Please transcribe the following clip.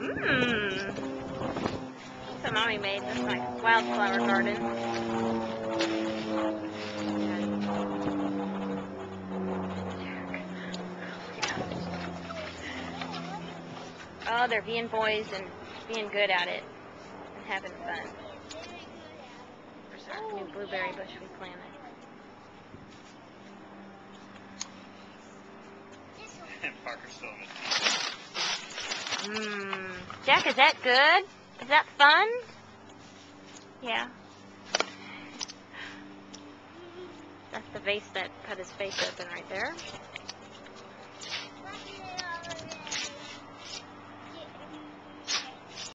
Mmm. That's what Mommy made. That's my wildflower garden. Oh, they're being boys and being good at it and having fun. There's our new blueberry bush we planted. Parker's still in it. Mmm. Jack, is that good? Is that fun? Yeah. That's the vase that cut his face open right there.